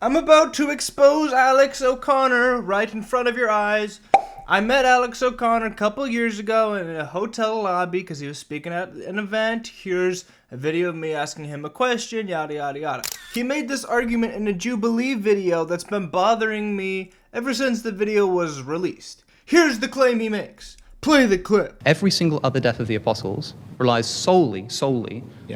I'm about to expose Alex O'Connor right in front of your eyes. I met Alex O'Connor a couple years ago in a hotel lobby because he was speaking at an event. Here's a video of me asking him a question, yada yada yada. He made this argument in a Jubilee video that's been bothering me ever since the video was released. Here's the claim he makes. Play the clip. Every single other death of the apostles relies solely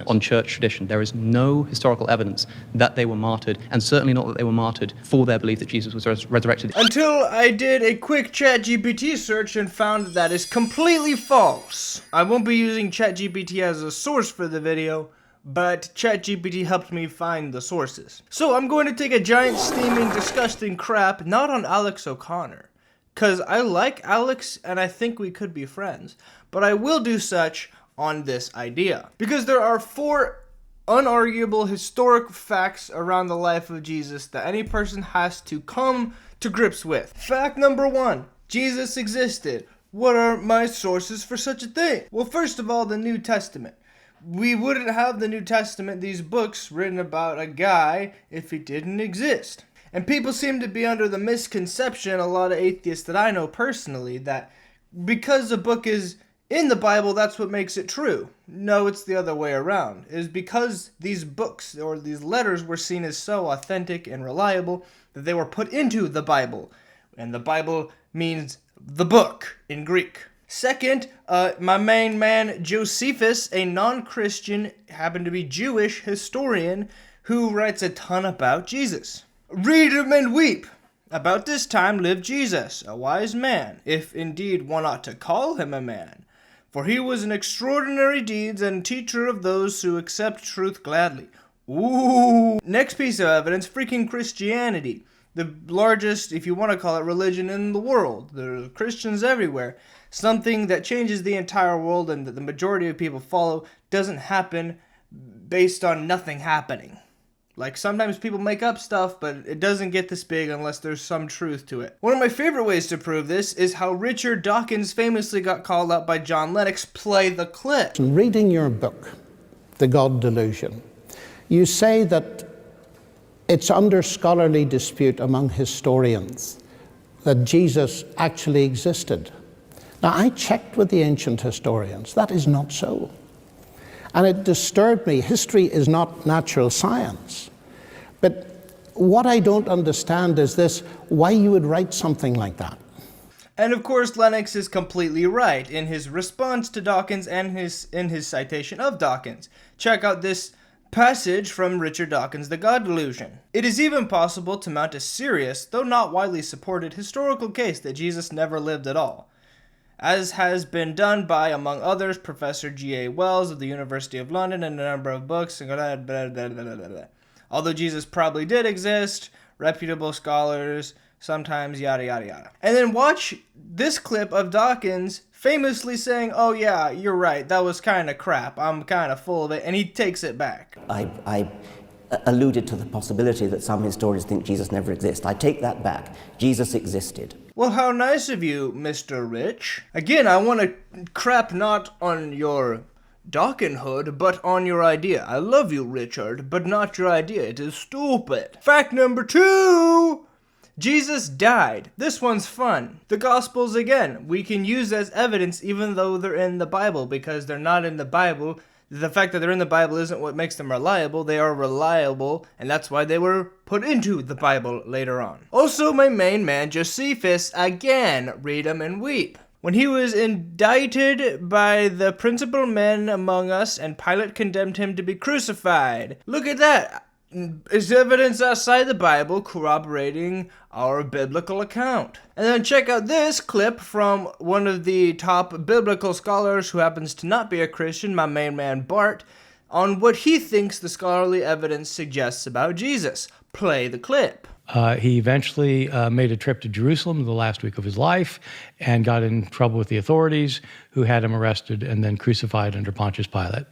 on church tradition. There is no historical evidence that they were martyred, and certainly not that they were martyred for their belief that Jesus was resurrected. Until I did a quick ChatGPT search and found that is completely false. I won't be using ChatGPT as a source for the video, but ChatGPT helped me find the sources. So I'm going to take a giant steaming disgusting crap, not on Alex O'Connor, because I like Alex and I think we could be friends, but I will do such on this idea. Because there are 4 unarguable historic facts around the life of Jesus that any person has to come to grips with. Fact number 1, Jesus existed. What are my sources for such a thing? Well, first of all, the New Testament. We wouldn't have the New Testament, these books written about a guy, if he didn't exist. And people seem to be under the misconception, a lot of atheists that I know personally, that because a book is in the Bible, that's what makes it true. No, it's the other way around. It is because these books or these letters were seen as so authentic and reliable that they were put into the Bible. And the Bible means the book in Greek. Second, my main man Josephus, a non-Christian, happened to be Jewish historian who writes a ton about Jesus. Read him and weep. About this time lived Jesus, a wise man, if indeed one ought to call him a man. For he was an extraordinary deeds and teacher of those who accept truth gladly. Ooh. Next piece of evidence, freaking Christianity. The largest, if you want to call it, religion in the world. There are Christians everywhere. Something that changes the entire world and that the majority of people follow doesn't happen based on nothing happening. Like, sometimes people make up stuff, but it doesn't get this big unless there's some truth to it. One of my favorite ways to prove this is how Richard Dawkins famously got called out by John Lennox. Play the clip. Reading your book, The God Delusion, you say that it's under scholarly dispute among historians that Jesus actually existed. Now, I checked with the ancient historians. That is not so. And it disturbed me. History is not natural science. But what I don't understand is this, why you would write something like that. And of course, Lennox is completely right in his response to Dawkins and in his citation of Dawkins. Check out this passage from Richard Dawkins' The God Delusion. It is even possible to mount a serious, though not widely supported, historical case that Jesus never lived at all, as has been done by, among others, Professor G.A. Wells of the University of London in a number of books. Although Jesus probably did exist, reputable scholars, sometimes yada yada yada. And then watch this clip of Dawkins famously saying, oh yeah, you're right, that was kind of crap, I'm kind of full of it, and he takes it back. I alluded to the possibility that some historians think Jesus never existed. I take that back. Jesus existed. Well, how nice of you, Mr. Rich. Again, I want to crap not on your Dawkinhood, but on your idea. I love you, Richard, but not your idea. It is stupid. Fact number 2! Jesus died. This one's fun. The Gospels, again, we can use as evidence even though they're in the Bible, because they're not in the Bible. The fact that they're in the Bible isn't what makes them reliable. They are reliable, and that's why they were put into the Bible later on. Also, my main man, Josephus, again, read him and weep. When he was indicted by the principal men among us, and Pilate condemned him to be crucified. Look at that. It's evidence outside the Bible corroborating our biblical account. And then check out this clip from one of the top biblical scholars who happens to not be a Christian, my main man Bart, on what he thinks the scholarly evidence suggests about Jesus. Play the clip. He eventually made a trip to Jerusalem the last week of his life and got in trouble with the authorities, who had him arrested and then crucified under Pontius Pilate.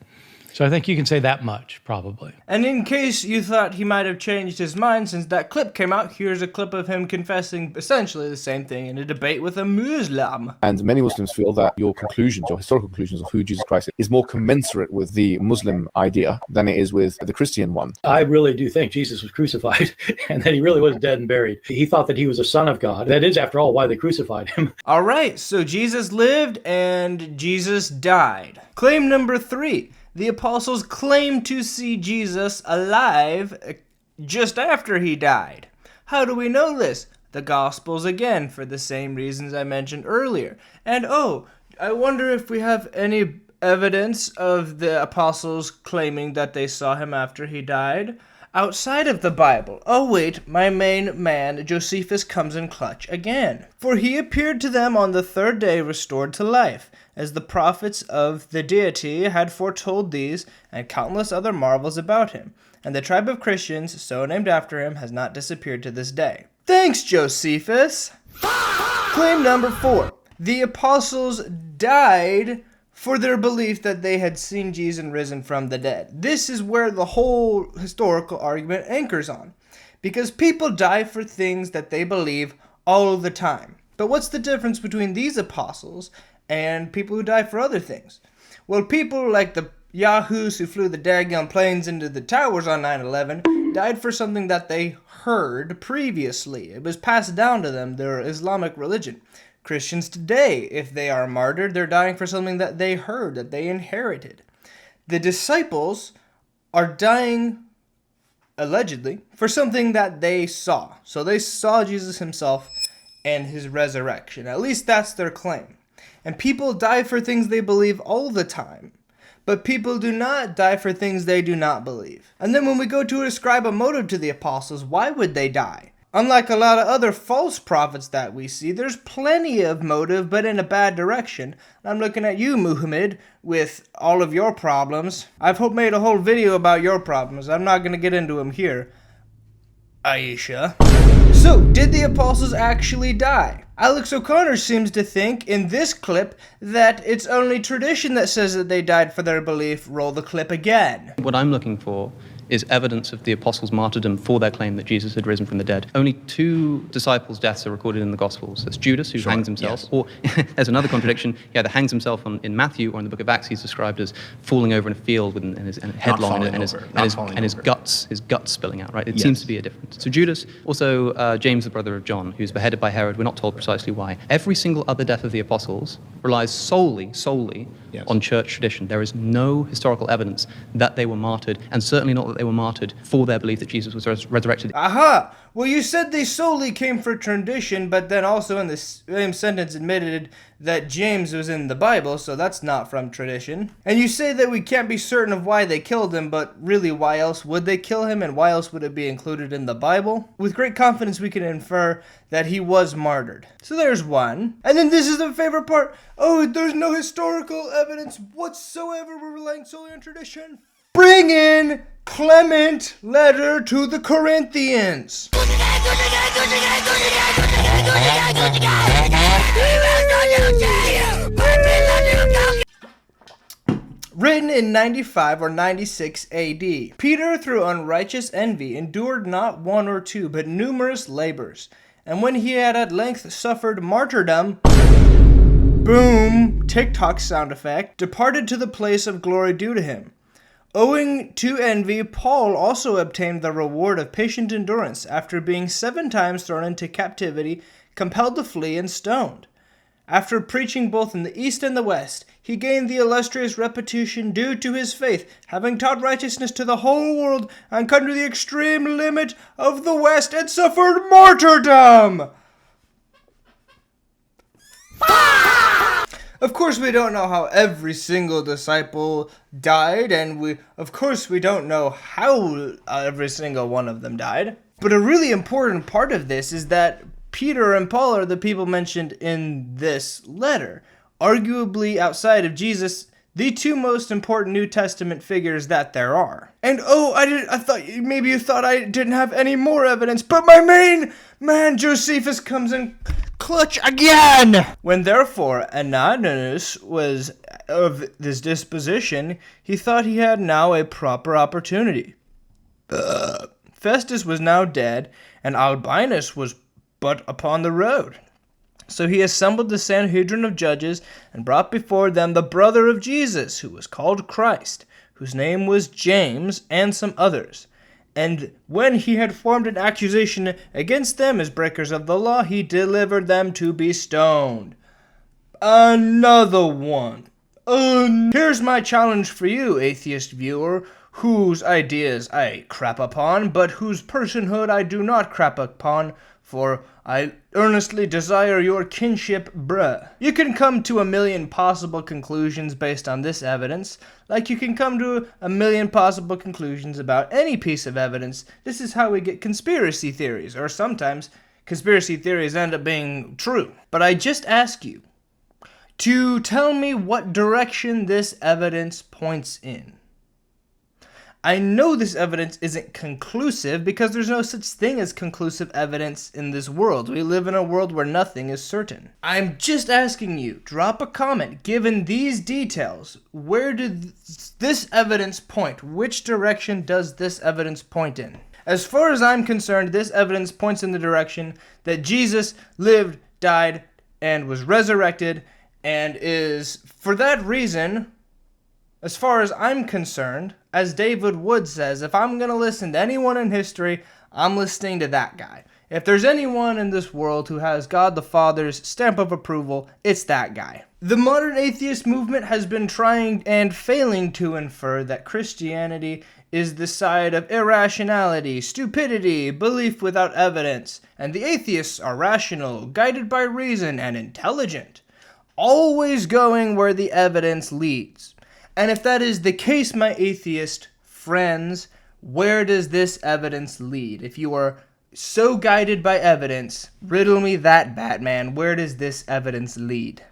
So I think you can say that much, probably. And in case you thought he might have changed his mind since that clip came out, here's a clip of him confessing essentially the same thing in a debate with a Muslim. And many Muslims feel that your conclusions, your historical conclusions of who Jesus Christ is more commensurate with the Muslim idea than it is with the Christian one. I really do think Jesus was crucified and that he really was dead and buried. He thought that he was a son of God. That is, after all, why they crucified him. All right, so Jesus lived and Jesus died. Claim number 3. The apostles claimed to see Jesus alive just after he died. How do we know this? The Gospels again, for the same reasons I mentioned earlier. And I wonder if we have any evidence of the apostles claiming that they saw him after he died outside of the Bible. Oh wait, my main man Josephus comes in clutch again. For he appeared to them on the 3rd day restored to life, as the prophets of the deity had foretold these and countless other marvels about him. And the tribe of Christians, so named after him, has not disappeared to this day. Thanks, Josephus! Claim number 4. The apostles died for their belief that they had seen Jesus risen from the dead. This is where the whole historical argument anchors on. Because people die for things that they believe all the time. But what's the difference between these apostles and people who die for other things? Well, people like the yahoos who flew the daggone planes into the towers on 9/11 died for something that they heard previously. It was passed down to them, their Islamic religion. Christians today, if they are martyred, they're dying for something that they heard, that they inherited. The disciples are dying, allegedly, for something that they saw. So they saw Jesus himself and his resurrection. At least that's their claim. And people die for things they believe all the time. But people do not die for things they do not believe. And then when we go to ascribe a motive to the apostles, why would they die? Unlike a lot of other false prophets that we see, there's plenty of motive, but in a bad direction. I'm looking at you, Muhammad, with all of your problems. I've made a whole video about your problems. I'm not going to get into them here. Aisha. So, did the apostles actually die? Alex O'Connor seems to think, in this clip, that it's only tradition that says that they died for their belief. Roll the clip again. What I'm looking for is evidence of the apostles' martyrdom for their claim that Jesus had risen from the dead. Only 2 disciples' deaths are recorded in the Gospels. That's Judas, who hangs himself, or there's another contradiction. He either hangs himself in Matthew, or in the book of Acts, he's described as falling over in a field with his headlong and his guts spilling out. Right? It seems to be a difference. So Judas, also James, the brother of John, who's beheaded by Herod. We're not told precisely why. Every single other death of the apostles relies solely on church tradition. There is no historical evidence that they were martyred, and certainly not that they were martyred for their belief that Jesus was resurrected. Aha! Well, you said they solely came for tradition, but then also in the same sentence admitted that James was in the Bible, so that's not from tradition. And you say that we can't be certain of why they killed him, but really, why else would they kill him, and why else would it be included in the Bible? With great confidence, we can infer that he was martyred. So there's one. And then this is the favorite part. Oh, there's no historical evidence whatsoever. We're relying solely on tradition. Bring in Clement letter to the Corinthians. Written in 95 or 96 AD. Peter, through unrighteous envy, endured not 1 or 2, but numerous labors. And when he had at length suffered martyrdom, boom, TikTok sound effect, departed to the place of glory due to him. Owing to envy, Paul also obtained the reward of patient endurance after being 7 times thrown into captivity, compelled to flee, and stoned. After preaching both in the east and the west, he gained the illustrious reputation due to his faith, having taught righteousness to the whole world, and come to the extreme limit of the west and suffered martyrdom. Of course, we don't know how every single disciple died, and we don't know how every single one of them died. But a really important part of this is that Peter and Paul are the people mentioned in this letter. Arguably, outside of Jesus, the 2 most important New Testament figures that there are. And I thought maybe you thought I didn't have any more evidence, but my main man Josephus comes in clutch again. When therefore Ananias was of this disposition, he thought he had now a proper opportunity. Festus was now dead, and Albinus was but upon the road. So he assembled the Sanhedrin of judges, and brought before them the brother of Jesus, who was called Christ, whose name was James, and some others. And when he had formed an accusation against them as breakers of the law, he delivered them to be stoned. Another one. Here's my challenge for you, atheist viewer, whose ideas I crap upon, but whose personhood I do not crap upon, for I earnestly desire your kinship, bruh. You can come to a million possible conclusions based on this evidence, like you can come to a million possible conclusions about any piece of evidence. This is how we get conspiracy theories, or sometimes conspiracy theories end up being true. But I just ask you to tell me what direction this evidence points in. I know this evidence isn't conclusive because there's no such thing as conclusive evidence in this world. We live in a world where nothing is certain. I'm just asking you, drop a comment. Given these details, where did this evidence point? Which direction does this evidence point in? As far as I'm concerned, this evidence points in the direction that Jesus lived, died, and was resurrected, and is, for that reason, as far as I'm concerned, as David Wood says, if I'm going to listen to anyone in history, I'm listening to that guy. If there's anyone in this world who has God the Father's stamp of approval, it's that guy. The modern atheist movement has been trying and failing to infer that Christianity is the side of irrationality, stupidity, belief without evidence, and the atheists are rational, guided by reason, and intelligent, always going where the evidence leads. And if that is the case, my atheist friends, where does this evidence lead? If you are so guided by evidence, riddle me that, Batman. Where does this evidence lead?